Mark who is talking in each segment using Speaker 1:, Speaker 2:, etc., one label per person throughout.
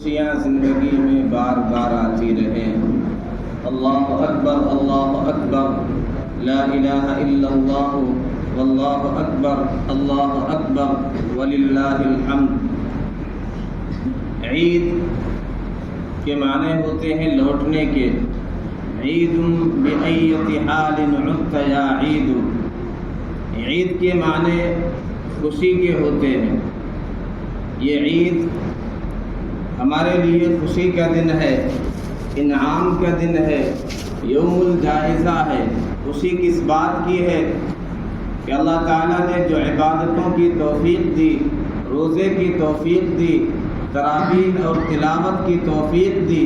Speaker 1: خوشیاں زندگی میں بار بار آتی رہیں۔ اللہ اکبر، اللہ اکبر، لا الہ الا اللہ، واللہ اکبر، اللہ اکبر، وللہ الحمد۔ عید کے معنی ہوتے ہیں لوٹنے کے۔ عید بأیۃ حال عدت یا عید۔ عید کے معنی خوشی کے ہوتے ہیں۔ یہ عید ہمارے لیے خوشی کا دن ہے، انعام کا دن ہے، یوم الجائزہ ہے۔ خوشی کس بات کی ہے کہ اللہ تعالیٰ نے جو عبادتوں کی توفیق دی، روزے کی توفیق دی، تراویح اور تلاوت کی توفیق دی،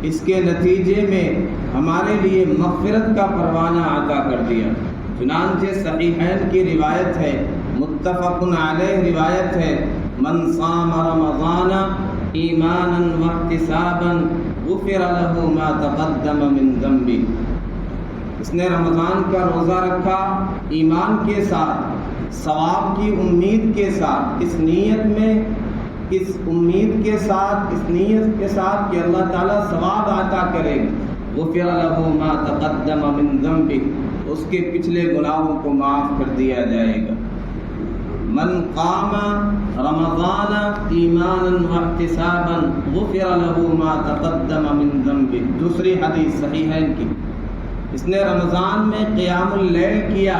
Speaker 1: اس کے نتیجے میں ہمارے لیے مغفرت کا پروانہ عطا کر دیا۔ چنانچہ صحیحین کی روایت ہے، متفق علیہ روایت ہے، من صام رمضان ایمانا واحتسابا غفر له ما تقدم من ذنبه۔ اس نے رمضان کا روزہ رکھا ایمان کے ساتھ، ثواب کی امید کے ساتھ، اس نیت میں، اس امید کے ساتھ، اس نیت کے ساتھ کہ اللہ تعالیٰ ثواب عطا کرے گا۔ غفر له ما تقدم من ذنبه، اس کے پچھلے گناہوں کو معاف کر دیا جائے گا۔ من قام رمضان ایمانا واحتسابا غفر له ما تقدم من ذنبه۔ دوسری حدیث صحیحین کی، اس نے رمضان میں قیام اللیل کیا،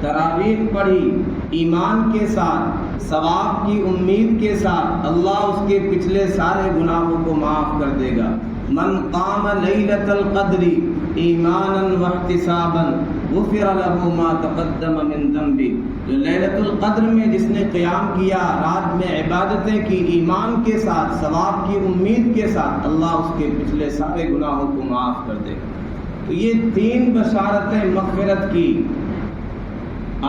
Speaker 1: تراویح پڑھی ایمان کے ساتھ، ثواب کی امید کے ساتھ، اللہ اس کے پچھلے سارے گناہوں کو معاف کر دے گا۔ من قام لیلۃ القدر ایمانا واحتسابا غفر له ما تقدم من ذنبه۔ جو لیلۃ القدر میں جس نے قیام کیا، رات میں عبادتیں کی ایمان کے ساتھ، ثواب کی امید کے ساتھ، اللہ اس کے پچھلے سارے گناہوں کو معاف کر دے گا۔ تو یہ تین بشارتیں مغفرت کی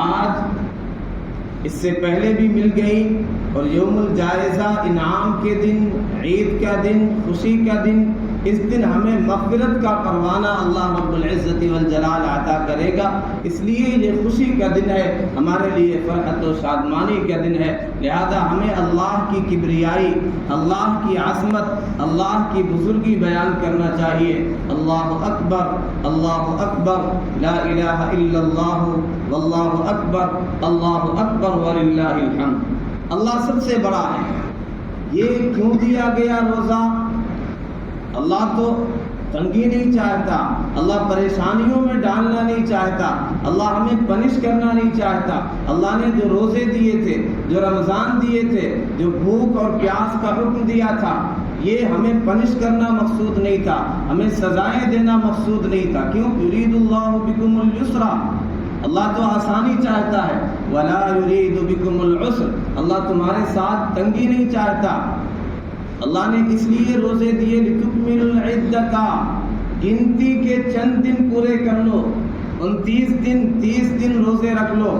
Speaker 1: آج اس سے پہلے بھی مل گئی، اور یوم الجائزہ انعام کے دن، عید کا دن، خوشی کا دن، اس دن ہمیں مغفرت کا پروانہ اللہ رب العزت والجلال عطا کرے گا۔ اس لیے یہ خوشی کا دن ہے، ہمارے لیے فرحت و شادمانی کا دن ہے۔ لہذا ہمیں اللہ کی کبریائی، اللہ کی عظمت، اللہ کی بزرگی بیان کرنا چاہیے۔ اللہ اکبر، اللہ اکبر، لا الہ الا اللہ، واللہ اکبر، اللہ اکبر، وللہ الحمد۔ اللہ سب سے بڑا ہے۔ یہ کیوں دیا گیا روزہ؟ اللہ تو تنگی نہیں چاہتا، اللہ پریشانیوں میں ڈالنا نہیں چاہتا، اللہ ہمیں پنش کرنا نہیں چاہتا۔ اللہ نے جو روزے دیے تھے، جو رمضان دیے تھے، جو بھوک اور پیاس کا حکم دیا تھا، یہ ہمیں پنش کرنا مقصود نہیں تھا، ہمیں سزائیں دینا مقصود نہیں تھا۔ کیوں؟ یرید اللہ بکم الیسر، اللہ تو آسانی چاہتا ہے، ولا یرید بکم العسر، اللہ تمہارے ساتھ تنگی نہیں چاہتا۔ اللہ نے اس لیے روزے دیے، لتکملوا العدۃ، گنتی کے چند دن پورے کر لو، 29 دن، 30 دن روزے رکھ لو۔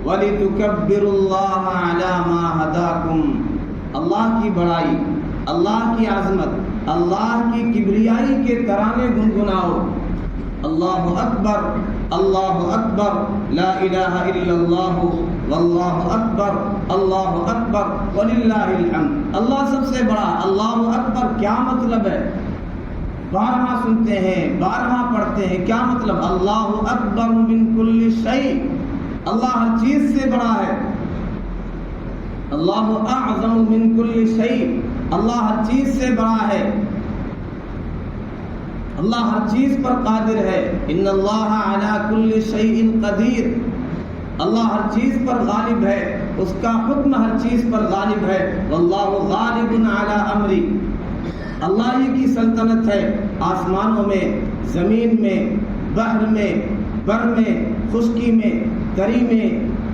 Speaker 1: وَلِتُكَبِّرُوا اللَّهَ عَلَى مَا هَدَاكُمْ، اللہ کی بڑائی، اللہ کی عظمت، اللہ کی کبریائی کے ترانے گنگناؤ۔ اللہ اکبر، اللہ اکبر، لا الہ الا اللہ، واللہ اکبر، اللہ اکبر، وللہ الحمد۔ اللہ سب سے بڑا۔ اللہ اکبر کیا مطلب ہے؟ بارہا سنتے ہیں، بارہا پڑھتے ہیں، کیا مطلب؟ اللہ اکبر من کل شیء، اللہ ہر چیز سے بڑا ہے۔ اللہ اعظم من کل شیء، اللہ ہر چیز سے بڑا ہے، اللہ ہر چیز پر قادر ہے۔ ان اللہ علی کل شیء قدیر، اللہ ہر چیز پر غالب ہے، اس کا حکم ہر چیز پر غالب ہے۔ واللہ غالب علی امری، اللہ ہی کی سلطنت ہے، آسمانوں میں، زمین میں، بحر میں، بر میں، خشکی میں، تری میں،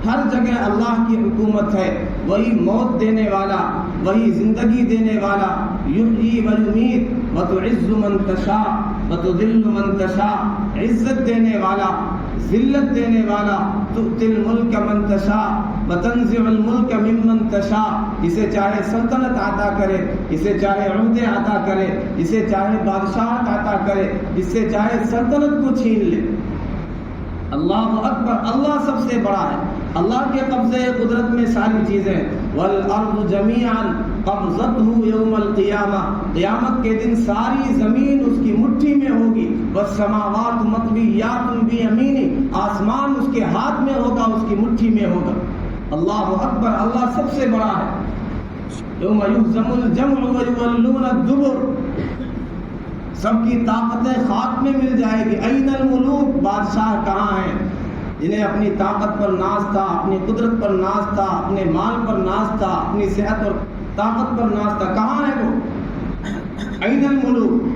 Speaker 1: ہر جگہ اللہ کی حکومت ہے۔ وہی موت دینے والا، وہی زندگی دینے والا، یحیی و یمیت، وتعز من تشاء وتذل من تشاء، عزت دینے والا، ذلت دینے والا، تؤتی الملک من تشاء وتنزع الملک ممن تشاء، جسے چاہے سلطنت عطا کرے، جسے چاہے عہدے عطا کرے، جسے چاہے بادشاہت عطا کرے، جس سے چاہے سلطنت کو چھین لے۔ اللہ اکبر، اللہ سب سے بڑا ہے، اللہ کے قبضے قدرت میں ساری چیزیں۔ والارض جميعا قبضته یوم القیامہ، قیامت کے دن ساری زمین اس کی مٹھی میں ہوگی، والسماوات مطویات بیمینہ، آسمان اس کے ہاتھ میں ہوگا، اس کی مٹھی میں ہوگا۔ اللہ اکبر، اللہ سب سے بڑا ہے۔ یوم یہزم الجمع ویولون الدبر، سب کی طاقتیں خاک میں مل جائے گی۔ این الملوک، بادشاہ کہاں ہیں جنہیں اپنی طاقت پر ناز تھا، اپنی قدرت پر ناز تھا، اپنے مال پر ناز تھا، اپنی صحت اور طاقت پر ناز تھا، کہاں ہے وہ؟ این الملوک،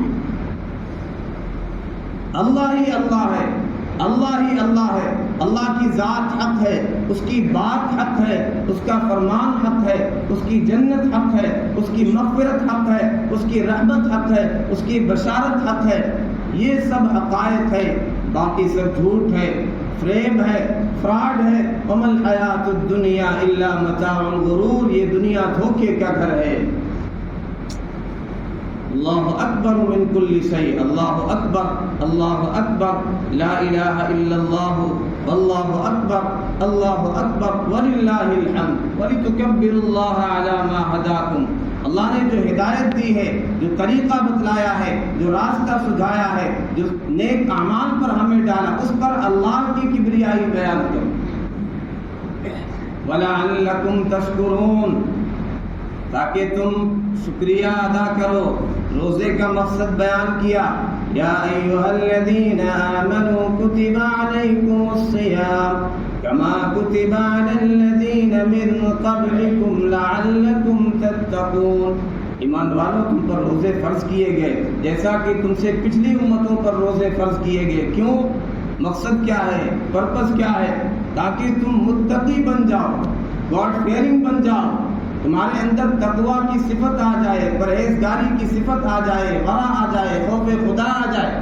Speaker 1: اللہ ہی اللہ ہے، اللہ ہی اللہ ہے، اللہ کی ذات حق ہے، اس کی بات حق ہے، اس کا فرمان حق ہے، اس کی جنت حق ہے، اس کی مغفرت حق ہے، اس کی رحمت حق ہے، اس کی بشارت حق ہے۔ یہ سب حقائق ہے، باقی سب جھوٹ ہے، فریب ہے، فراڈ ہے۔ وما الحیات الدنیا الا متاع الغرور، یہ دنیا دھوکے کا گھر ہے۔ اللہ اکبر من کل شیء، اللہ اکبر، اللہ اکبر، لا الہ الا اللہ، واللہ اکبر، اللہ اکبر، وللہ الحمد، ولتکبروا اللہ علی ما ہداکم۔ اللہ نے جو ہدایت دی ہے، جو طریقہ بتلایا ہے، جو راستہ سجھایا ہے، جو نیک اعمال پر ہمیں ڈالا، اس پر اللہ کی کبریائی بیان کرو۔ وَلَعَلَّكُمْ تَشْكُرُونَ، تاکہ تم شکریہ ادا کرو۔ روزے کا مقصد بیان کیا، یا ایھا الذین آمنوا کتب علیکم الصیام کما کتب علی الذین من قبلکم لعلکم تتقون۔ ایمان والو، تم پر روزے فرض کیے گئے جیسا کہ تم سے پچھلی امتوں پر روزے فرض کیے گئے۔ کیوں؟ مقصد کیا ہے؟ پرپس کیا ہے؟ تاکہ تم متقی بن جاؤ، گاڈ فیئرنگ بن جاؤ، تمہارے اندر تقویٰ کی صفت آ جائے، پرہیزگاری کی صفت آ جائے، ورع آ جائے، خوف خدا آ جائے۔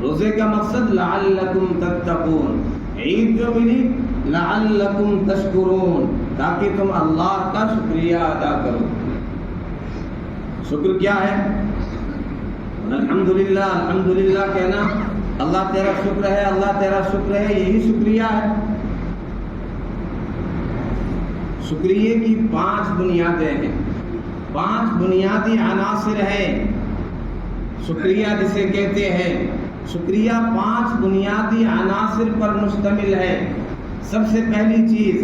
Speaker 1: روزے کا مقصد لعلکم تتقون، عید جو ملی لعلکم تشکرون، تاکہ تم اللہ کا شکریہ ادا کرو۔ شکر کیا ہے؟ الحمدللہ، الحمدللہ کہنا، اللہ تیرا شکر ہے، اللہ تیرا شکر ہے، یہی شکریہ ہے۔ شکریہ کی 5 بنیادیں ہیں، 5 بنیادی عناصر ہیں۔ شکریہ جسے کہتے ہیں، شکریہ 5 بنیادی عناصر پر مشتمل ہے۔ سب سے پہلی چیز،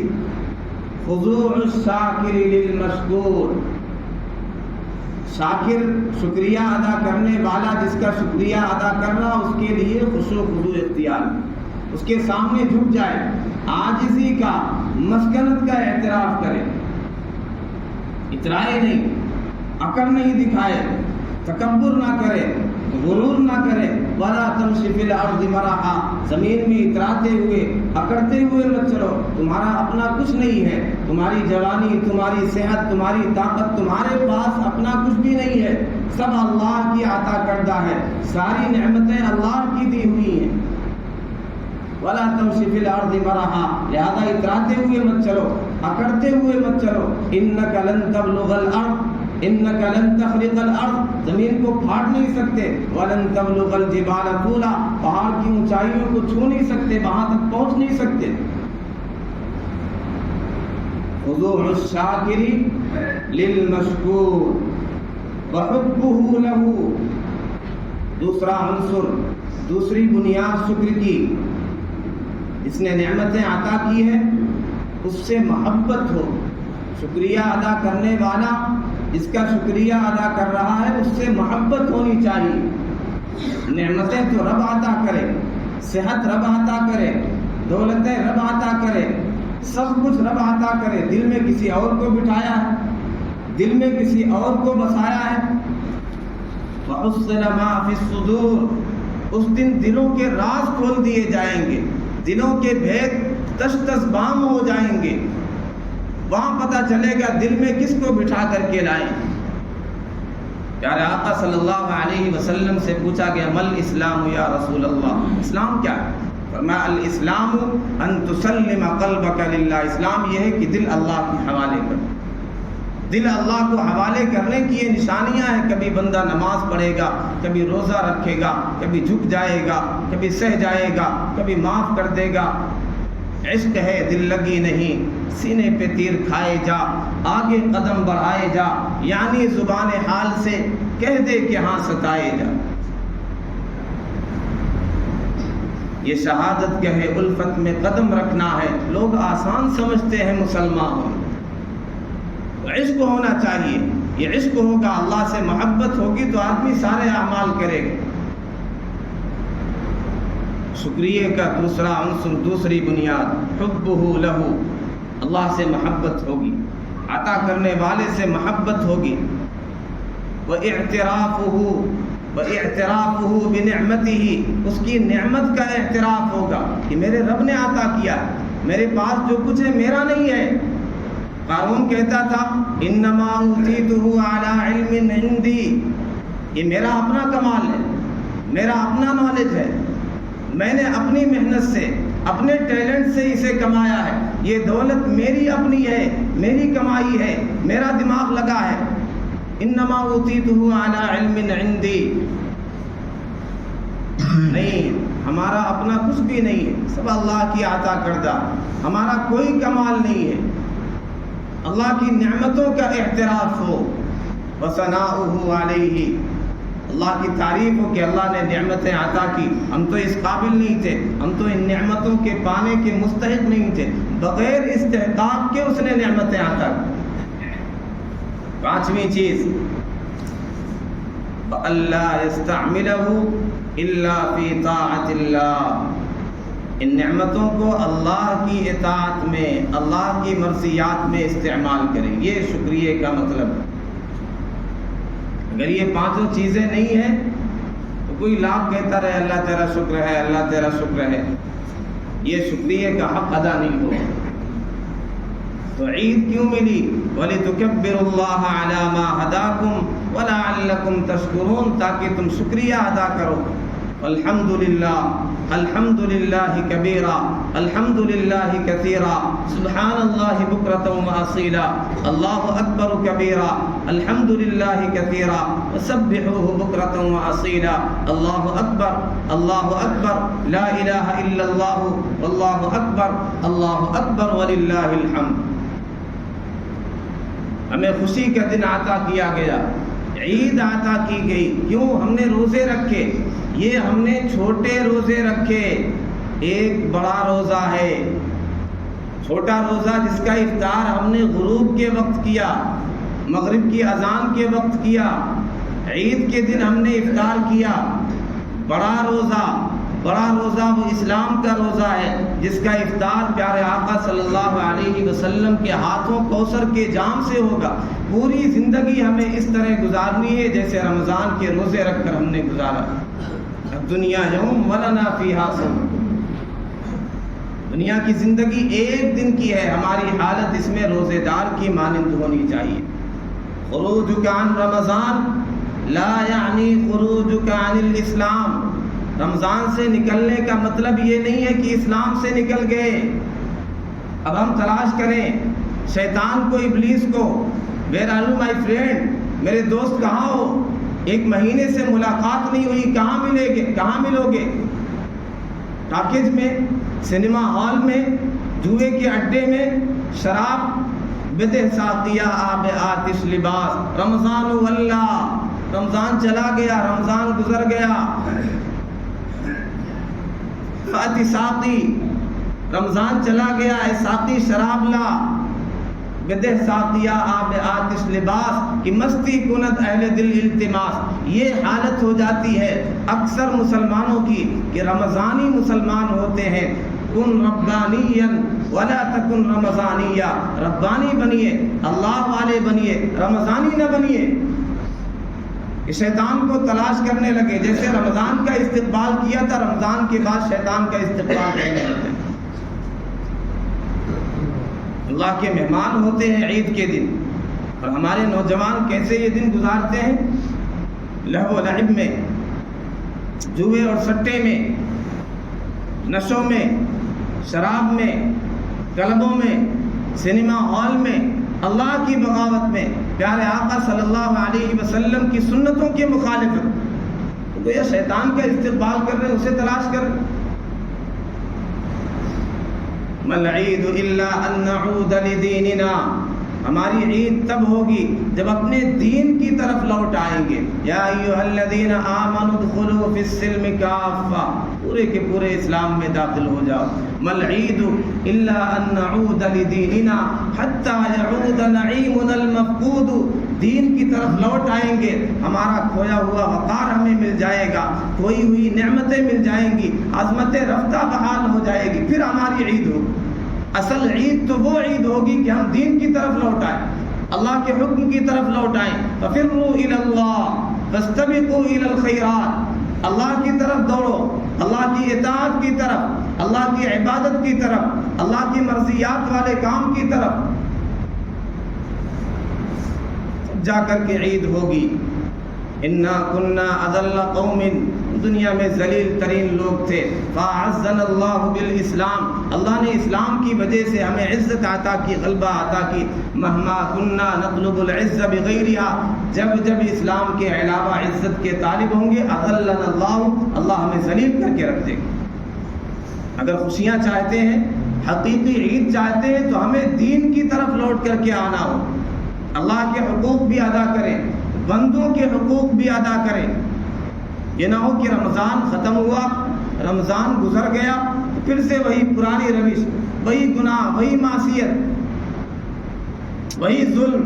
Speaker 1: خضوع الشاکر للمشکور، شاکر شکریہ ادا کرنے والا، جس کا شکریہ ادا کر رہا، اس کے لیے خشوع خضوع اختیار، اس کے سامنے جھک جائے، عاجزی کا، مسکنت کا اعتراف کرے، اترائے نہیں، اکڑ نہیں دکھائے، تکبر نہ کرے، غرور نہ کرے۔ وَلَا تَمْشِ فِي الْأَرْضِ مَرَحًا، زمین میں اتراتے ہوئے، اکڑتے ہوئے مت چلو، تمہارا اپنا کچھ نہیں ہے، تمہاری جوانی، تمہاری صحت، تمہاری طاقت، تمہارے پاس اپنا کچھ بھی نہیں ہے، سب اللہ کی عطا کردہ ہے، ساری نعمتیں اللہ کی دی ہوئی ہیں۔ وَلَا تَمْشِ فِي الْأَرْضِ مَرَحًا، لہذا اتراتے ہوئے مت چلو، اکڑتے ہوئے مت چلو۔ إِنَّكَ لَن تَبْلُغَ الْأَرْضَ، إِنَّكَ لَن تَخْرِقَ الْأَرْضَ، زمین کو پھاڑ نہیں سکتے۔ وَلَن تَبْلُغَ الْجِبَالَ طُولًا، پہاڑ کی اونچائیوں کو چھو نہیں سکتے، وہاں تک پہنچ نہیں سکتے۔ خضوع الشاکر للمشکور وحبہ لہ، دوسرا عنصر، دوسری بنیاد شکر کی، جس نے نعمتیں عطا کی ہے اس سے محبت ہو۔ شکریہ ادا کرنے والا، جس کا شکریہ ادا کر رہا ہے، اس سے محبت ہونی چاہیے۔ نعمتیں تو رب عطا کرے، صحت رب عطا کرے، دولتیں رب عطا کرے، سب کچھ رب عطا کرے، دل میں کسی اور کو بٹھایا ہے، دل میں کسی اور کو بسایا ہے۔ وَحُصِّلَ مَا فِي الصُّدُورِ، اس دن دلوں کے راز کھول دیے جائیں گے، دلوں کے بھید تش تش بام ہو جائیں گے، وہاں پتہ چلے گا دل میں کس کو بٹھا کر کے لائیں۔ پیارے آقا صلی اللہ علیہ وسلم سے پوچھا گیا، مل اسلام یا رسول اللہ، اسلام کیا ہے؟ فرمایا الاسلام ان تسلم قلبک للہ، اسلام یہ ہے کہ دل اللہ کے حوالے کر، دل اللہ کو حوالے کرنے کی یہ نشانیاں ہیں۔ کبھی بندہ نماز پڑھے گا، کبھی روزہ رکھے گا، کبھی جھک جائے گا، کبھی سہ جائے گا، کبھی معاف کر دے گا، عشق ہے دل لگی نہیں، سینے پہ تیر کھائے جا، آگے قدم بڑھائے جا، یعنی زبان حال سے کہہ دے کہ ہاں ستائے جا۔ یہ شہادت کہے الفت میں قدم رکھنا ہے، لوگ آسان سمجھتے ہیں مسلمان ہونا۔ عشق ہونا چاہیے، یہ عشق ہوگا، اللہ سے محبت ہوگی تو آدمی سارے اعمال کرے گا۔ شکریہ کا دوسرا عنصر، دوسری بنیاد، حبہ لہ، اللہ سے محبت ہوگی، عطا کرنے والے سے محبت ہوگی، وَإِعْتِرَافُهُ بِنِعْمَتِهِ، اس کی نعمت کا اعتراف ہوگا کہ میرے رب نے عطا کیا، میرے پاس جو کچھ ہے میرا نہیں ہے۔ قارون کہتا تھا انما اوتیتہ علی علم عندی، یہ میرا اپنا کمال ہے، میرا اپنا نالج ہے، میں نے اپنی محنت سے، اپنے ٹیلنٹ سے اسے کمایا ہے، یہ دولت میری اپنی ہے، میری کمائی ہے، میرا دماغ لگا ہے۔ انما اوتیتہ علی علم عندی، نہیں، ہمارا اپنا کچھ بھی نہیں ہے، سب اللہ کی عطا کردہ، ہمارا کوئی کمال نہیں ہے۔ اللہ کی نعمتوں کا اعتراف ہو، وثناؤہ علیہ، اللہ کی تعریف ہو کہ اللہ نے نعمتیں عطا کی، ہم تو اس قابل نہیں تھے، ہم تو ان نعمتوں کے پانے کے مستحق نہیں تھے، بغیر استحقاق کے اس نے نعمتیں عطا کی۔ پانچویں چیز، وَأَلَّا يَسْتَعْمِلَهُ إِلَّا فِي طَاعَةِ اللَّهِ، ان نعمتوں کو اللہ کی اطاعت میں، اللہ کی مرضیات میں استعمال کریں، یہ شکریہ کا مطلب ہے۔ اگر یہ پانچوں چیزیں نہیں ہیں تو کوئی لاکھ کہتا رہے اللہ تیرا شکر ہے، اللہ تیرا شکر ہے، یہ شکریہ کا حق ادا نہیں ہوا۔ تو عید کیوں ملی؟ وَلِتُكَبِّرُوا اللَّهَ عَلَى مَا هَدَاكُمْ وَلَعَلَّكُمْ تَشْكُرُونَ، تاکہ تم شکریہ ادا کرو۔ الحمدللہ، الحمدللہ کبیرا، الحمدللہ کثیرا، سبحان اللہ بکرۃ وأصیلا، اللہ اکبر کبیرا، الحمدللہ کثیرا، وسبحوہ بکرۃ وأصیلا، اللہ اکبر، لا الہ الا اللہ، اللہ اکبر وللہ الحمد۔ ہمیں خوشی کا دن عطا کیا گیا، عید عطا کی گئی، کیوں؟ ہم نے روزے رکھے، یہ ہم نے چھوٹے روزے رکھے، ایک بڑا روزہ ہے، چھوٹا روزہ جس کا افطار ہم نے غروب کے وقت کیا، مغرب کی اذان کے وقت کیا، عید کے دن ہم نے افطار کیا۔ بڑا روزہ وہ اسلام کا روزہ ہے جس کا افطار پیارے آقا صلی اللہ علیہ وسلم کے ہاتھوں کوثر کے جام سے ہوگا۔ پوری زندگی ہمیں اس طرح گزارنی ہے جیسے رمضان کے روزے رکھ کر ہم نے گزارا۔ دنیا یوم ولنا فیہا صوم، دنیا کی زندگی ایک دن کی ہے، ہماری حالت اس میں روزے دار کی مانند ہونی چاہیے۔ خروجک عن رمضان لا یعنی خروجک عن الاسلام، رمضان سے نکلنے کا مطلب یہ نہیں ہے کہ اسلام سے نکل گئے۔ اب ہم تلاش کریں شیطان کو، ابلیس کو، where are you my friend, میرے دوست کہاں ہو، ایک مہینے سے ملاقات نہیں ہوئی، کہاں ملو گے؟ ٹاکیز میں، سنیما ہال میں، جوئے کے اڈے میں، شراب، بدہ ساقیہ آب آتش لباس، رمضان واللہ، رمضان چلا گیا، رمضان گزر گیا۔ فاتی ساقی، رمضان چلا گیا، اے ساقی شراب لا، بدہ ساقیہ آب آتش لباس، کی مستی کند اہل دل التماس۔ یہ حالت ہو جاتی ہے اکثر مسلمانوں کی کہ رمضانی مسلمان ہوتے ہیں۔ کن ربانیا ولا تکن رمضانیہ، ربانی بنیے، اللہ والے بنیے، رمضانی نہ بنیے۔ شیطان کو تلاش کرنے لگے، جیسے رمضان کا استقبال کیا تھا، رمضان کے بعد شیطان کا استقبال کرنے لگے۔ اللہ کے مہمان ہوتے ہیں عید کے دن، اور ہمارے نوجوان کیسے یہ دن گزارتے ہیں؟ لہو و لعب میں، جوئے اور سٹے میں، نشوں میں، شراب میں، کلبوں میں، سنیما ہال میں، اللہ کی بغاوت میں، پیارے آقا صلی اللہ علیہ وسلم کی سنتوں کے مخالفت۔ تو یہ شیطان کا استقبال کر رہے ہیں، اسے تلاش کر۔ مل عید الا ان نعود لدیننا، ہماری عید تب ہوگی جب اپنے دین کی طرف لوٹ آئیں گے. یا ایھا الذین آمنوا ادخلوا فی السلم کافہ، پورے کے پورے اسلام میں داخل ہو جاؤ. مل عید الا ان نعود لدیننا حتی یعود نعیمنا المفقود، دین کی طرف لوٹ آئیں گے، ہمارا کھویا ہوا وقار ہمیں مل جائے گا، کھوئی ہوئی نعمتیں مل جائیں گی، عظمت رفتہ بحال ہو جائے گی، پھر ہماری عید ہوگی. اصل عید تو وہ عید ہوگی کہ ہم دین کی طرف لوٹ آئیں، اللہ کے حکم کی طرف لوٹ آئیں. فَفِرُّوا إِلَى اللَّهِ فَاسْتَبِقُوا إِلَى الْخَيْرَاتِ، اللہ کی طرف دوڑو، اللہ کی اطاعت کی طرف، اللہ کی عبادت کی طرف، اللہ کی مرضیات والے کام کی طرف جا کر کے عید ہوگی. اِنَّا كُنَّا أَذَلَّ قَوْمٍ، دنیا میں ذلیل ترین لوگ تھے. فَأَعَزَّنَا اللَّهُ بِالْإِسْلَامِ، اللہ نے اسلام کی وجہ سے ہمیں عزت عطا کی، غلبہ عطا کی. مَهْمَا كُنَّا نَطْلُبُ الْعِزَّ بِغَيْرِهَا، جب جب اسلام کے علاوہ عزت کے طالب ہوں گے أَذَلَّنَا اللَّهُ، اللہ ہمیں ذلیل کر کے رکھ دے گا. اگر خوشیاں چاہتے ہیں، حقیقی عید چاہتے ہیں، تو ہمیں دین کی طرف لوٹ کر کے آنا ہو، اللہ کے حقوق بھی ادا کریں، بندوں کے حقوق بھی ادا کریں. یہ نہ ہو کہ رمضان ختم ہوا، رمضان گزر گیا، پھر سے وہی پرانی روش، وہی گناہ، وہی معصیت، وہی ظلم،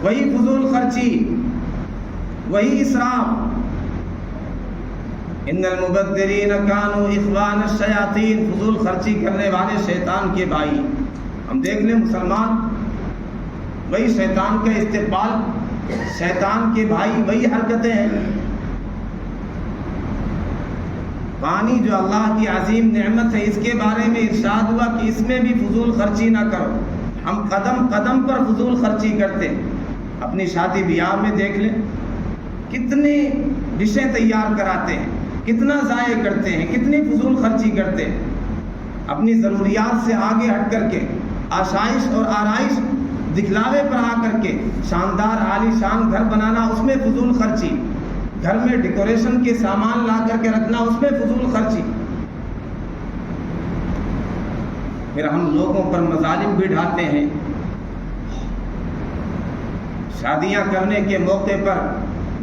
Speaker 1: وہی فضول خرچی، وہی اسراف. ان المبذرین کانوا اخوان الشیاطین، فضول خرچی کرنے والے شیطان کے بھائی. ہم دیکھ لیں مسلمان وہی شیطان کا استقبال، شیطان کے بھائی وہی حرکتیں ہیں. پانی جو اللہ کی عظیم نعمت ہے، اس کے بارے میں ارشاد ہوا کہ اس میں بھی فضول خرچی نہ کرو. ہم قدم قدم پر فضول خرچی کرتے ہیں. اپنی شادی بیاہ میں دیکھ لیں، کتنی ڈشیں تیار کراتے ہیں، کتنا ضائع کرتے ہیں، کتنی فضول خرچی کرتے ہیں. اپنی ضروریات سے آگے ہٹ کر کے آسائش اور آرائش دکھلاوے پر آ کر کے شاندار عالی شان گھر بنانا، اس میں فضول خرچی. گھر میں ڈیکوریشن کے سامان لا کر کے رکھنا، اس میں فضول خرچی. پھر ہم لوگوں پر مظالم بھی ڈھاتے ہیں. شادیاں کرنے کے موقع پر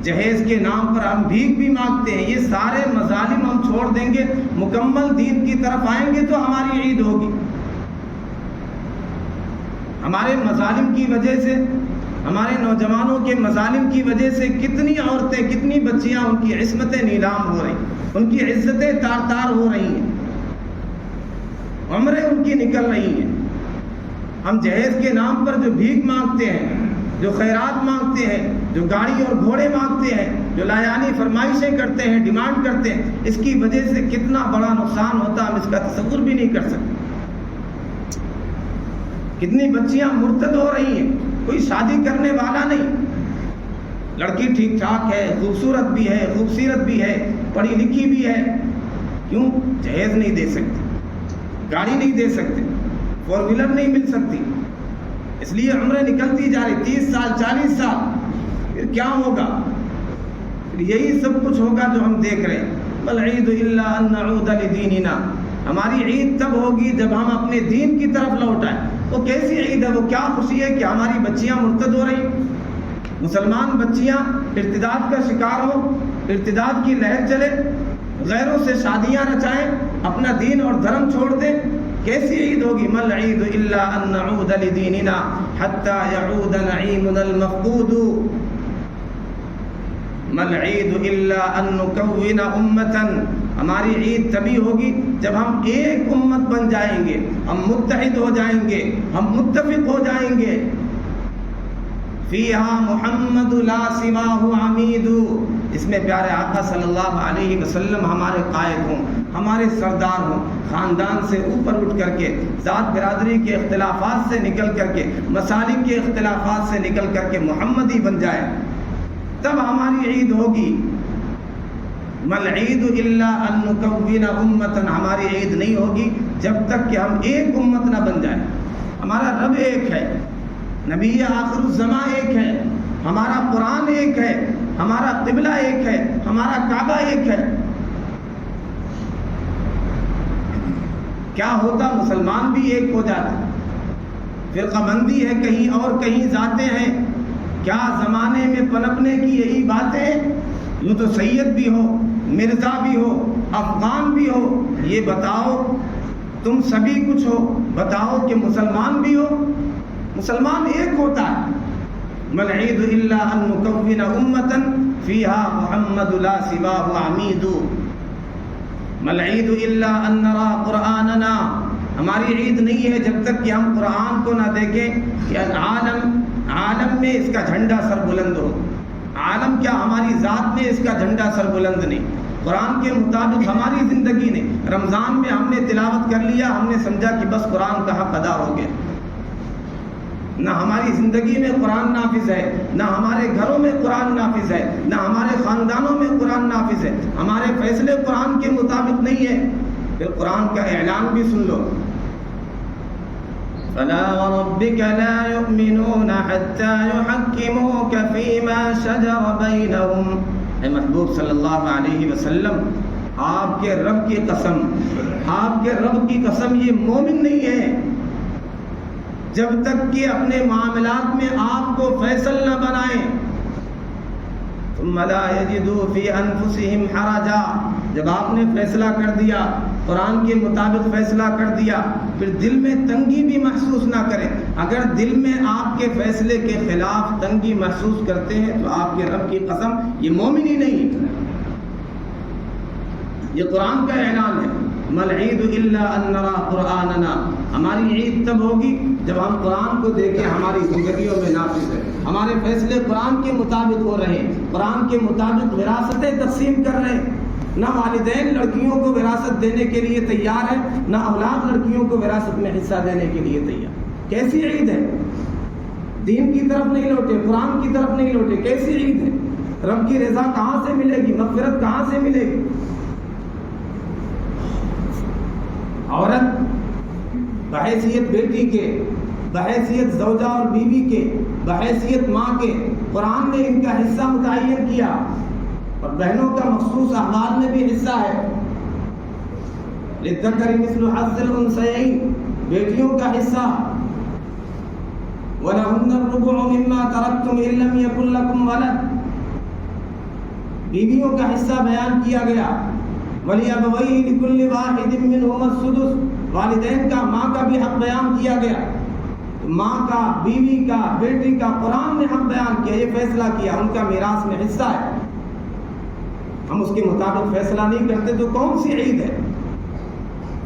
Speaker 1: جہیز کے نام پر ہم بھیک بھی مانگتے ہیں. یہ سارے مظالم ہم چھوڑ دیں گے، مکمل دین کی طرف آئیں گے تو ہماری عید ہوگی. ہمارے مظالم کی وجہ سے، ہمارے نوجوانوں کے مظالم کی وجہ سے کتنی عورتیں، کتنی بچیاں، ان کی عصمتیں نیلام ہو رہی، ان کی عزتیں تار تار ہو رہی ہیں، عمریں ان کی نکل رہی ہیں. ہم جہیز کے نام پر جو بھیک مانگتے ہیں، جو خیرات مانگتے ہیں، جو گاڑی اور گھوڑے مانگتے ہیں، جو لایانی فرمائشیں کرتے ہیں، ڈیمانڈ کرتے ہیں، اس کی وجہ سے کتنا بڑا نقصان ہوتا ہے، ہم اس کا تصور بھی نہیں کر سکتے. کتنی بچیاں مرتد ہو رہی ہیں، کوئی شادی کرنے والا نہیں. لڑکی ٹھیک ٹھاک ہے، خوبصورت بھی ہے، خوبصورت بھی ہے، پڑھی لکھی بھی ہے، کیوں؟ جہیز نہیں دے سکتے، گاڑی نہیں دے سکتے، فور ویلر نہیں مل سکتی، اس لیے عمریں نکلتی جا رہی، 30 سال 40 سال. پھر کیا ہوگا؟ پھر یہی سب کچھ ہوگا جو ہم دیکھ رہے ہیں. مَل عید الا ان نعود لدیننا، ہماری عید تب ہوگی جب ہم اپنے دین کی طرف لوٹ آئیں. وہ کیسی عید ہے؟ وہ کیا خوشی ہے کہ ہماری بچیاں مرتد ہو رہی، مسلمان بچیاں ارتداد کا شکار ہوں، ارتداد کی لہر چلے، غیروں سے شادیاں رچائیں، اپنا دین اور دھرم چھوڑ دیں. کیسی عید ہوگی؟ مل عید الا ان نعود لدیننا حتی یعود نعیمنا المفقود. مل عید الا ان نکون امتا، ہماری عید تبھی ہوگی جب ہم ایک امت بن جائیں گے، ہم متحد ہو جائیں گے، ہم متفق ہو جائیں گے. فیہا محمد لا سواہ عمید، اس میں پیارے آقا صلی اللہ علیہ وسلم ہمارے قائد ہوں، ہمارے سردار ہوں. خاندان سے اوپر اٹھ کر کے، ذات برادری کے اختلافات سے نکل کر کے، مسالک کے اختلافات سے نکل کر کے محمد ہی بن جائے، تب ہماری عید ہوگی. مل عید الا ان نکون امتا، ہماری عید نہیں ہوگی جب تک کہ ہم ایک امت نہ بن جائیں. ہمارا رب ایک ہے، نبی آخر الزمان ایک ہے، ہمارا قرآن ایک ہے، ہمارا قبلہ ایک ہے، ہمارا کعبہ ایک ہے. کیا ہوتا؟ مسلمان بھی ایک ہو جاتے. فرقہ بندی ہے کہیں اور کہیں ذاتیں ہیں. کیا زمانے میں پنپنے کی یہی باتیں؟ یوں تو سید بھی ہو، مرزا بھی ہو، افغان بھی ہو، یہ بتاؤ تم سبھی کچھ ہو، بتاؤ کہ مسلمان بھی ہو. مسلمان ایک ہوتا ہے. مل عید الا ان نکون امتا فیہا محمد لا سواہ عمید. مل عید الا ان نرا قرآننا. ہماری عید نہیں ہے جب تک کہ ہم قرآن کو نہ دیکھیں کہ عالم میں اس کا جھنڈا سر بلند ہو. عالم کیا، ہماری ذات میں اس کا جھنڈا سر بلند نہیں. قرآن کے مطابق ہماری زندگی نے، رمضان میں ہم نے تلاوت کر لیا، ہم نے سمجھا کہ بس قرآن کا حق ادا ہو گیا. نہ ہماری زندگی میں قرآن نافذ ہے، نہ ہمارے گھروں میں قرآن نافذ ہے، نہ ہمارے خاندانوں میں قرآن نافذ ہے. ہمارے فیصلے قرآن کے مطابق نہیں ہے. پھر قرآن کا اعلان بھی سن لو. فلا وربك لا يؤمنون حتى يحكموك فيما شجر بينهم. اے محبوب صلی اللہ علیہ وسلم، آپ کے رب کی قسم، آپ کے رب کی قسم، یہ مومن نہیں ہے جب تک کہ اپنے معاملات میں آپ کو فیصل نہ بنائیں. ثم لا يجدوا في انفسهم حرجا. جب آپ نے فیصلہ کر دیا، قرآن کے مطابق فیصلہ کر دیا، پھر دل میں تنگی بھی محسوس نہ کریں. اگر دل میں آپ کے فیصلے کے خلاف تنگی محسوس کرتے ہیں تو آپ کے رب کی قسم یہ مومن ہی نہیں. یہ قرآن کا اعلان ہے. مل عید الا ان نرا قرآننا. ہماری عید تب ہوگی جب ہم قرآن کو دیکھیں ہماری زندگیوں میں نافذ ہے، ہمارے فیصلے قرآن کے مطابق ہو رہے ہیں، قرآن کے مطابق وراثتیں تقسیم کر رہے ہیں. نہ والدین لڑکیوں کو وراثت دینے کے لیے تیار ہے، نہ اولاد لڑکیوں کو وراثت میں حصہ دینے کے لیے تیار. کیسی عید ہے؟ دین کی طرف نہیں لوٹے، قرآن کی طرف نہیں لوٹے. کیسی عید ہے؟ رب کی رضا کہاں سے ملے گی؟ مغفرت کہاں سے ملے گی؟ عورت بحیثیت بیٹی کے، بحیثیت زوجہ اور بیوی کے، بحیثیت ماں کے، قرآن نے ان کا حصہ متعین کیا. اور بہنوں کا مخصوص اعمال میں بھی حصہ ہے. للذکر مثل حظ الانثیین، بیٹیوں کا حصہ. وَلَهُنَّ الرُّبُعُ مِمَّا تَرَكْتُمْ إِن لَّمْ يَكُن لَّكُمْ وَلَدٌ. بیویوں کا حصہ بیان کیا گیا. وَلِأَبَوَيْهِ لِكُلِّ وَاحِدٍ مِّنْهُمَا السُّدُسُ. والدین کا، ماں کا بھی حق بیان کیا گیا. ماں کا، بیوی کا، بیٹی کا قرآن نے حق بیان کیا. یہ فیصلہ کیا ان کا میراث میں حصہ ہے. ہم اس کے مطابق فیصلہ نہیں کرتے تو کون سی عید ہے؟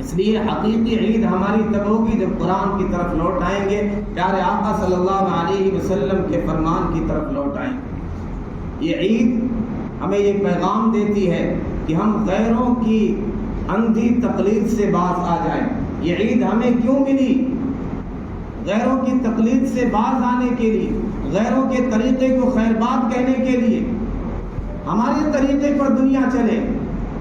Speaker 1: اس لیے حقیقی عید ہماری تب ہوگی جب قرآن کی طرف لوٹ آئیں گے، پیارے آقا صلی اللہ علیہ وسلم کے فرمان کی طرف لوٹ آئیں گے. یہ عید ہمیں یہ پیغام دیتی ہے کہ ہم غیروں کی اندھی تقلید سے باز آ جائیں. یہ عید ہمیں کیوں ملی؟ غیروں کی تقلید سے باز آنے کے لیے، غیروں کے طریقے کو خیر بات کہنے کے لیے. ہمارے طریقے پر دنیا چلے،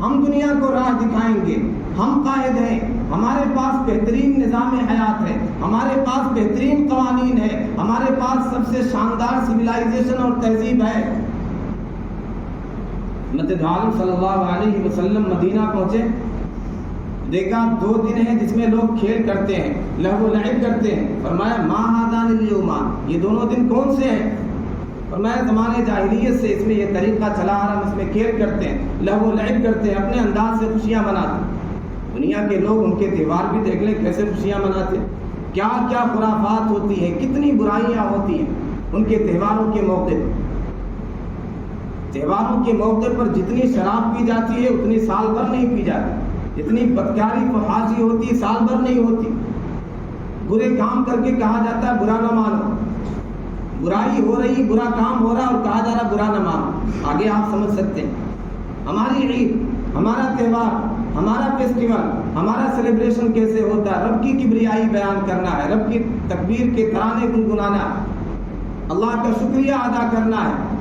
Speaker 1: ہم دنیا کو راہ دکھائیں گے. ہم قائد ہیں، ہمارے پاس بہترین نظام حیات ہے، ہمارے پاس بہترین قوانین ہے، ہمارے پاس سب سے شاندار سویلائزیشن اور تہذیب ہے. نبی عالم صلی اللہ علیہ وسلم مدینہ پہنچے، دیکھا 2 دن ہیں جس میں لوگ کھیل کرتے ہیں، لہو و لعب کرتے ہیں. فرمایا ما ہذان الیومان، یہ دونوں دن کون سے ہیں؟ فرمایا زمانے جاہلیت سے اس میں یہ طریقہ چلا آ رہا، ہم اس میں کھیل کرتے ہیں، لہو و لعب کرتے ہیں، اپنے انداز سے خوشیاں مناتے ہیں. دنیا کے لوگ ان کے تہوار بھی دیکھ لیں کیسے خوشیاں مناتے ہیں. کیا کیا خرافات ہوتی ہیں، کتنی برائیاں ہوتی ہیں ان کے تہواروں کے موقع پر. تہواروں کے موقع پر جتنی شراب پی جاتی ہے اتنی سال بھر نہیں پی جاتی، جتنی بدکاری فحاشی ہوتی سال بھر نہیں ہوتی. برے کام کر کے کہا جاتا ہے برا نہ مانو، برائی ہو رہی، برا کام ہو رہا اور کہا جا رہا برا نہ مانو. آگے آپ سمجھ سکتے ہیں ہماری عید، ہمارا تہوار، ہمارا فیسٹیول، ہمارا سیلیبریشن کیسے ہوتا ہے. رب کی کبریائی بیان کرنا ہے، رب کی تکبیر کے ترانے گنگنانا ہے، اللہ کا شکریہ ادا کرنا ہے،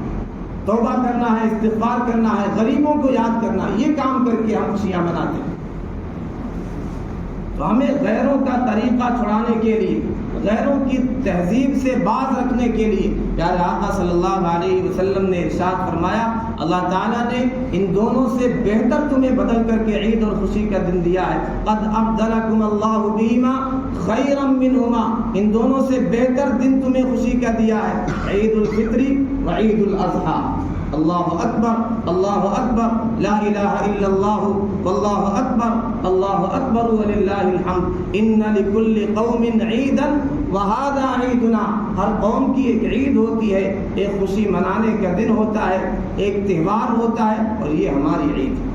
Speaker 1: توبہ کرنا ہے، استغفار کرنا ہے، غریبوں کو یاد کرنا ہے. یہ کام کر کے ہم خوشیاں مناتے ہیں. تو ہمیں غیروں کا طریقہ چھڑانے کے لیے، غیروں کی تہذیب سے باز رکھنے کے لیے، پیارے آقا صلی اللہ علیہ وسلم نے ارشاد فرمایا اللہ تعالیٰ نے ان دونوں سے بہتر تمہیں بدل کر کے عید اور خوشی کا دن دیا ہے. قد ابدلکم اللہ بہما خیرا منہما, ان دونوں سے بہتر دن تمہیں خوشی کا دیا ہے, عید الفطر و عید الاضحیٰ. اللہ اکبر لا الہ الا اللہ واللہ اکبر وللہ الحمد. ان لکل قوم عیدا وہذا عیدنا, ہر قوم کی ایک عید ہوتی ہے, ایک خوشی منانے کا دن ہوتا ہے, ایک تہوار ہوتا ہے, اور یہ ہماری عید ہے.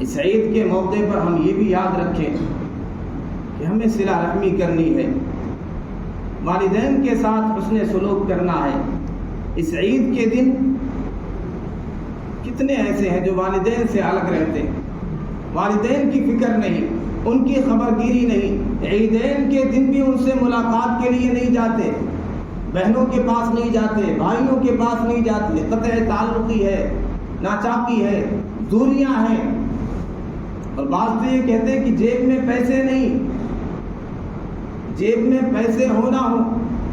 Speaker 1: اس عید کے موقع پر ہم یہ بھی یاد رکھیں کہ ہمیں صلہ رحمی کرنی ہے, والدین کے ساتھ حسن سلوک کرنا ہے. اس عید کے دن کتنے ایسے ہیں جو والدین سے الگ رہتے ہیں, والدین کی فکر نہیں, ان کی خبرگیری نہیں, عیدین کے دن بھی ان سے ملاقات کے لیے نہیں جاتے, بہنوں کے پاس نہیں جاتے, بھائیوں کے پاس نہیں جاتے, قطع تعلقی ہے, ناچاقی ہے, دوریاں ہیں. اور بعض تو یہ کہتے ہیں کہ جیب میں پیسے نہیں, جیب میں پیسے ہونا ہو,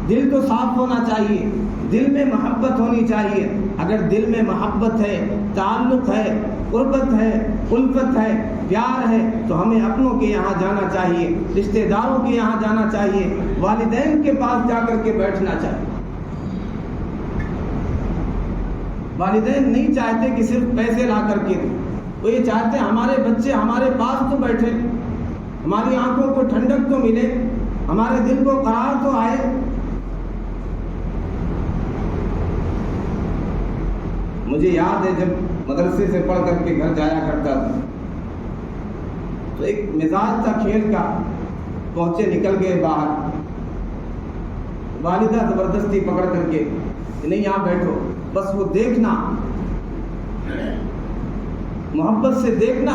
Speaker 1: دل تو صاف ہونا چاہیے, دل میں محبت ہونی چاہیے. اگر دل میں محبت ہے, تعلق ہے, قربت ہے, الفت ہے, پیار ہے, تو ہمیں اپنوں کے یہاں جانا چاہیے, رشتہ داروں کے یہاں جانا چاہیے, والدین کے پاس جا کر کے بیٹھنا چاہیے. والدین نہیں چاہتے کہ صرف پیسے لا کر کے دیں, وہ یہ چاہتے ہیں ہمارے بچے ہمارے پاس تو بیٹھے, ہماری آنکھوں کو ٹھنڈک تو ملے, ہمارے دل کو قرار تو آئے. مجھے یاد ہے جب مدرسے سے پڑھ کر کے گھر جایا کرتا تھا تو ایک مزاج تھا کھیل کا, پہنچے نکل گئے باہر, والدہ زبردستی پکڑ کر کے نہیں یہاں بیٹھو, بس وہ دیکھنا, محبت سے دیکھنا,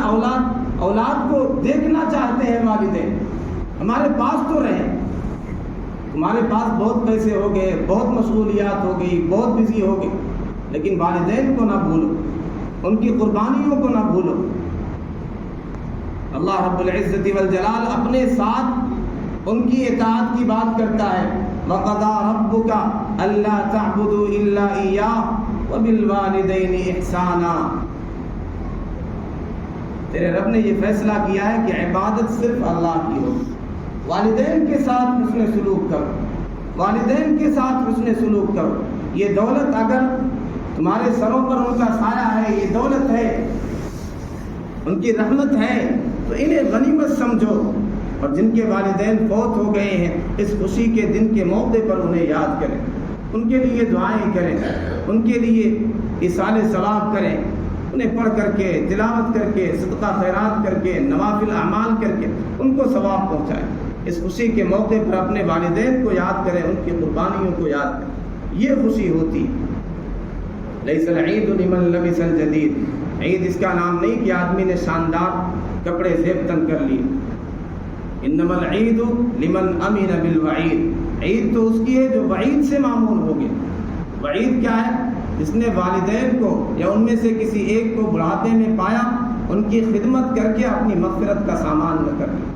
Speaker 1: اولاد کو دیکھنا چاہتے ہیں والدین. ہمارے پاس تو رہیں, تمہارے پاس بہت پیسے ہو گئے, بہت مشغولیات ہو گئی, بہت بزی ہو گئی, لیکن والدین کو نہ بھولو, ان کی قربانیوں کو نہ بھولو. اللہ رب العزت والجلال اپنے ساتھ ان کی اطاعت کی بات کرتا ہے, وَقَضَىٰ رَبُّكَ أَلَّا تَعْبُدُوا إِلَّا إِيَّاهُ وَبِالْوَالِدَيْنِ إِحْسَانًا. تیرے رب نے یہ فیصلہ کیا ہے کہ عبادت صرف اللہ کی ہو, والدین کے ساتھ حسن سلوک کرو, والدین کے ساتھ حسن سلوک کرو. یہ دولت اگر تمہارے سروں پر ان کا سایہ ہے, یہ دولت ہے, ان کی رحمت ہے, تو انہیں غنیمت سمجھو. اور جن کے والدین فوت ہو گئے ہیں, اس خوشی کے دن کے موقع پر انہیں یاد کریں, ان کے لیے دعائیں کریں, ان کے لیے ایصال ثواب کریں, انہیں پڑھ کر کے, تلاوت کر کے, صدقہ خیرات کر کے, نوافل اعمال کر کے ان کو ثواب پہنچائیں. اس خوشی کے موقع پر اپنے والدین کو یاد کریں, ان کی قربانیوں کو یاد کریں. یہ خوشی ہوتی. لیس العید لمن لبس الجدید, عید اس کا نام نہیں کہ آدمی نے شاندار کپڑے زیب تن کر لیے. انما العید لمن امن بالوعید, عید تو اس کی ہے جو وعید سے معمول ہو گیا. وعید کیا ہے؟ جس نے والدین کو یا ان میں سے کسی ایک کو بڑھاپے میں پایا, ان کی خدمت کر کے اپنی مغفرت کا سامان نہ کر لیا.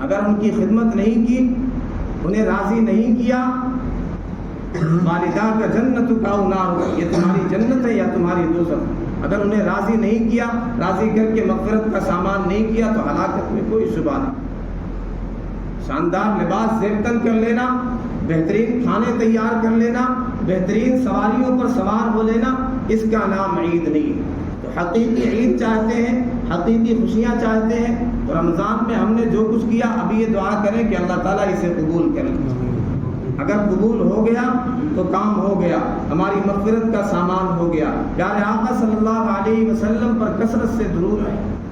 Speaker 1: اگر ان کی خدمت نہیں کی, انہیں راضی نہیں کیا, والدہ کا جنت کا نار, یہ تمہاری جنت ہے یا تمہاری دوزخ. اگر انہیں راضی نہیں کیا, راضی کر کے مغفرت کا سامان نہیں کیا, تو ہلاکت میں کوئی شبہ نہیں. شاندار لباس زیب تن کر لینا, بہترین کھانے تیار کر لینا, بہترین سواریوں پر سوار ہو لینا, اس کا نام عید نہیں. تو حقیقی عید چاہتے ہیں, حقیقی خوشیاں چاہتے ہیں, تو رمضان میں ہم نے جو کچھ کیا, ابھی یہ دعا کریں کہ اللہ تعالیٰ اسے قبول کرے. اگر قبول ہو گیا تو کام ہو گیا, ہماری مغفرت کا سامان ہو گیا. پیارے آقا صلی اللہ علیہ وسلم پر کثرت سے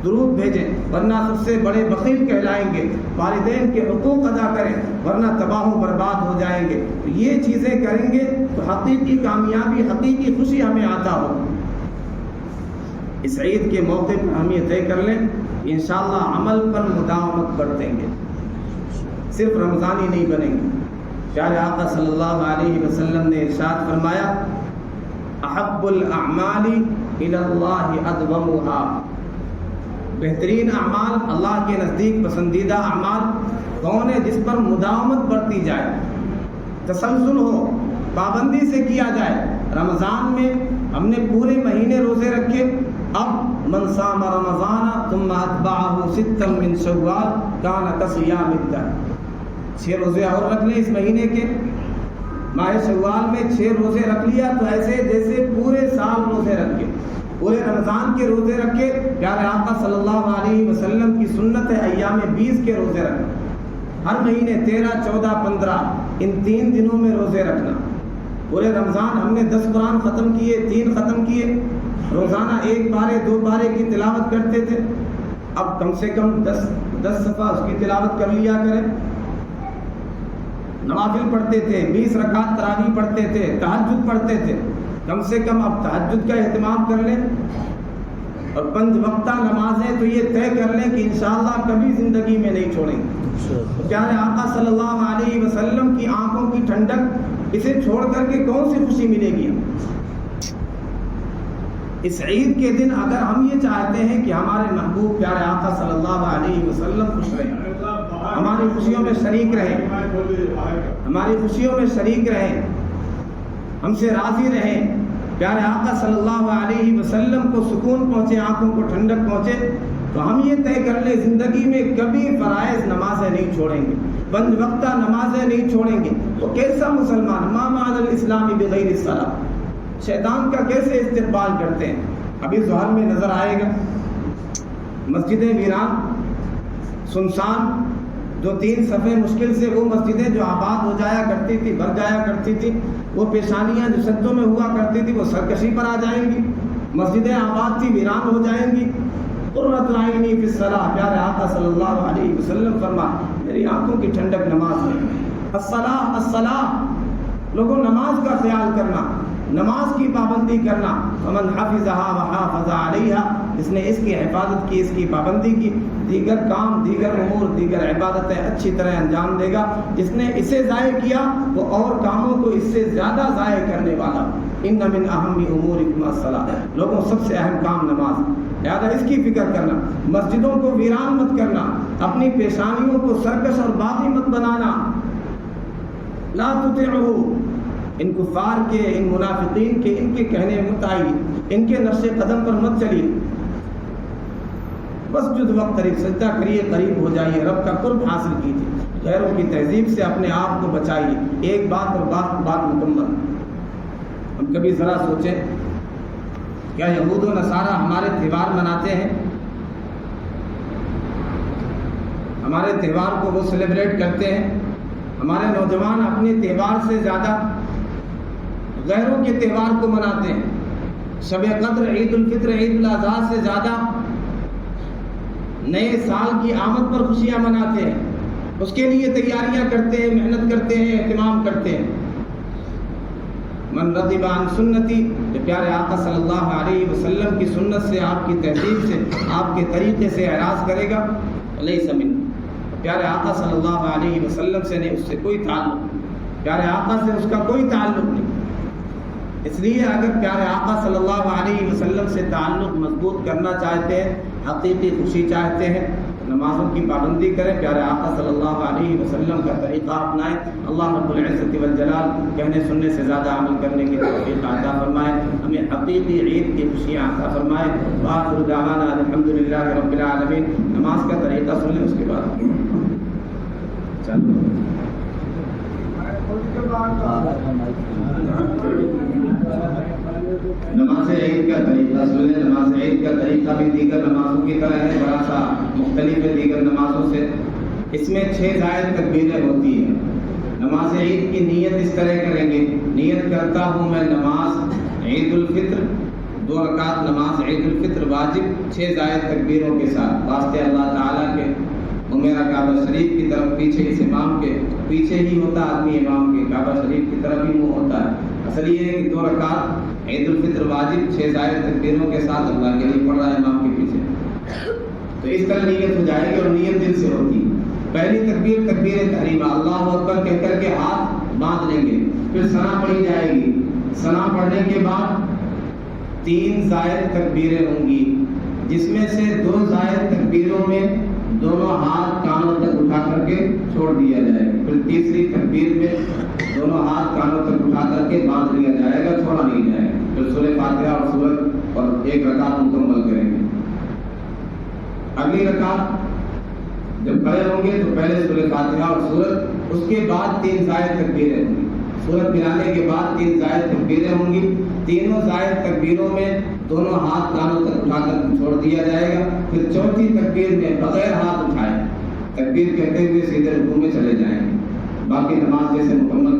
Speaker 1: درود بھیجیں, ورنہ سب سے بڑے بخیل کہلائیں گے. والدین کے حقوق ادا کریں, ورنہ تباہ و برباد ہو جائیں گے. تو یہ چیزیں کریں گے تو حقیقی کامیابی, حقیقی خوشی ہمیں عطا ہو. اس عید کے موقع پر ہم یہ طے کر لیں کہ انشاءاللہ عمل پر مداومت برتیں گے, صرف رمضانی نہیں بنیں گے. پیارے آقا صلی اللہ علیہ وسلم نے ارشاد فرمایا, احب الاعمال الی اللہ ادومها, بہترین اعمال اللہ کے نزدیک پسندیدہ اعمال کون ہے؟ جس پر مداومت برتی جائے, تسلسل ہو، پابندی سے کیا جائے۔ رمضان میں ہم نے پورے مہینے روزے رکھے، اب من صام رمضان ثم اتبعه ستا من شوال کان کصیام الدہر، 6 روزے اور رکھ لیں اس مہینے کے، ماہ شوال میں 6 روزے رکھ لیا تو ایسے جیسے پورے سال روزے رکھے، پورے رمضان کے روزے رکھے۔ پیارے آقا صلی اللہ علیہ وسلم کی سنت ہے ایام 20 کے روزے رکھنا، ہر مہینے 13، 14، 15 ان 3 دنوں میں روزے رکھنا۔ پورے رمضان ہم نے 10 قرآن ختم کیے، 3 ختم کیے، روزانہ 1 پارے 2 پارے کی تلاوت کرتے تھے، اب کم سے کم 10 صفحہ اس کی تلاوت کر لیا کریں۔ نوافل پڑھتے تھے، 20 رکعت تراویح پڑھتے تھے، تہجد پڑھتے تھے، کم سے کم اب تہجد کا اہتمام کر لیں، اور 5 وقتہ نمازیں تو یہ طے کر لیں کہ انشاءاللہ کبھی زندگی میں نہیں چھوڑیں گے۔ پیارے آقا صلی اللہ علیہ وسلم کی آنکھوں کی ٹھنڈک، اسے چھوڑ کر کے کون سی خوشی ملے گی؟ اس عید کے دن اگر ہم یہ چاہتے ہیں کہ ہمارے محبوب پیارے آقا صلی اللہ علیہ وسلم خوش رہیں، ہماری خوشیوں میں شریک رہیں، ہماری خوشیوں میں شریک رہیں، ہم سے راضی رہیں، پیارے آقا صلی اللہ علیہ وسلم کو سکون پہنچے، آنکھوں کو ٹھنڈک پہنچے، تو ہم یہ طے کر لیں زندگی میں کبھی فرائض نمازیں نہیں چھوڑیں گے، 5 وقتہ نمازیں نہیں چھوڑیں گے۔ تو کیسا مسلمان، ما معنی الاسلام بغیر الصلاۃ، شیطان کا کیسے استقبال کرتے ہیں؟ ابھی ظہر میں نظر آئے گا مسجدیں ویران سنسان، 2-3 صفحے مشکل سے وہ مسجدیں جو آباد ہو جایا کرتی تھی، بھر جایا کرتی تھی، وہ پیشانیاں جو سجدوں میں ہوا کرتی تھی وہ سرکشی پر آ جائیں گی، مسجدیں آباد تھی ویران ہو جائیں گی۔ قرۃ عینی فی الصلاۃ، پیارے آقا صلی اللہ علیہ وسلم فرمایا میری آنکھوں کی ٹھنڈک نماز میں۔ الصلاۃ الصلاۃ، لوگوں نماز کا خیال کرنا، نماز کی پابندی کرنا۔ فمن حفظها وحافظ علیہا، جس نے اس کی حفاظت کی، اس کی پابندی کی، دیگر کام، دیگر امور، دیگر عبادتیں اچھی طرح انجام دے گا۔ جس نے اسے ضائع کیا وہ اور کاموں کو اس سے زیادہ ضائع کرنے والا۔ ان من اہم امورکم الصلاۃ، لوگوں سب سے اہم کام نماز، لہٰذا اس کی فکر کرنا، مسجدوں کو ویران مت کرنا، اپنی پیشانیوں کو سرکش اور باغی مت بنانا۔ لا تطیعوا، ان کفار کے، ان منافقین کے، ان کے کہنے مت آئیے، ان کے نقش قدم پر مت چلیے۔ بس جد وقت قریب، سجدہ کریے، قریب ہو جائیے، رب کا قرب حاصل کیجیے، غیروں کی تہذیب سے اپنے آپ کو بچائیے۔ ایک بات اور بات مکمل، ہم کبھی ذرا سوچیں، کیا یہود و نصارہ ہمارے تہوار مناتے ہیں؟ ہمارے تہوار کو وہ سیلیبریٹ کرتے ہیں؟ ہمارے نوجوان اپنے تہوار سے زیادہ غیروں کے تہوار کو مناتے ہیں۔ شب قدر، عید الفطر، عید الاضحیٰ سے زیادہ نئے سال کی آمد پر خوشیاں مناتے ہیں، اس کے لیے تیاریاں کرتے ہیں، محنت کرتے ہیں، اہتمام کرتے ہیں۔ من رغب عن سنتی، کہ پیارے آقا صلی اللہ علیہ وسلم کی سنت سے، آپ کی تہذیب سے، آپ کے طریقے سے اعراض کرے گا، لیس منی، پیارے آقا صلی اللہ علیہ وسلم سے نہیں، اس سے کوئی تعلق نہیں، پیارے آقا سے اس کا کوئی تعلق نہیں۔ اس لیے اگر پیارے آقا صلی اللہ علیہ وسلم سے تعلق مضبوط کرنا چاہتے ہیں، حقیقی خوشی چاہتے ہیں، نمازوں کی پابندی کریں، پیارے آقا صلی اللہ علیہ وسلم کا طریقہ اپنائیں۔ اللہ رب العزت والجلال کہنے سننے سے زیادہ عمل کرنے کی توفیق عطا فرمائے، ہمیں حقیقی عید کی خوشیاں عطا فرمائے۔ وآخر دعوانا الحمدللہ رب العالمین۔ نماز کا طریقہ سن لیں، اس کے بعد نماز عید کا طریقہ سن لیں۔ نماز عید کا طریقہ بھی دیگر نمازوں کی طرح ہے، بڑا سا مختلف ہے دیگر نمازوں سے۔ اس میں 6 زائد تکبیریں ہوتی ہیں۔ نماز عید کی نیت اس طرح کریں گے، نیت کرتا ہوں میں نماز عید الفطر، 2 رکعت نماز عید الفطر واجب 6 زائد تکبیروں کے ساتھ، واسطے اللہ تعالیٰ کے، وہ میرا کعبہ شریف کی طرف پیچھے، اس امام کے پیچھے ہی ہوتا ہے، آدمی امام کے کعبہ شریف کی طرف ہی منہ ہوتا ہے۔ اصل یہ ہے کہ 2 رکعت عید الفطر واجب 6 زائد تکبیروں کے ساتھ اللہ کے لیے پڑھ رہا ہے امام کے پیچھے، تو اس طرح نیت ہو جائے گی، اور نیت دل سے ہوتی ہے۔ پہلی تکبیر تکبیر تحریمہ، اللہ اکبر کہہ کر کے ہاتھ باندھ لیں گے، پھر ثنا پڑھی جائے گی، ثنا پڑھنے کے بعد 3 زائد تکبیریں ہوں گی، جس میں سے 2 زائد تکبیروں میں دونوں ہاتھ کانوں تک اٹھا کر کے چھوڑ دیا جائے گا. پھر تیسری تکبیر میں دونوں ہاتھ کانوں تک اٹھا کر کے باندھ دیا جائے گا, چھوڑا نہیں جائے گا. پھر سورہ فاتحہ اور سورت اور ایک رکعت مکمل کریں گے. اگلی رکعت جب کھڑے ہوں گے تو پہلے سورہ فاتحہ اور سورت, اس کے بعد 3 زائد تکبیریں ہوں گی. سورت ملانے کے بعد 3 زائد تکبیریں ہوں گی. تینوں زائد تکبیروں میں دونوں ہاتھ کانوں تک اٹھا کر چھوڑ دیا جائے گا. پھر چوتھی تکبیر میں بغیر ہاتھ اٹھائے تکبیر کہتے ہوئے سیدھے رکوع میں چلے جائیں گے. باقی نماز جیسے مکمل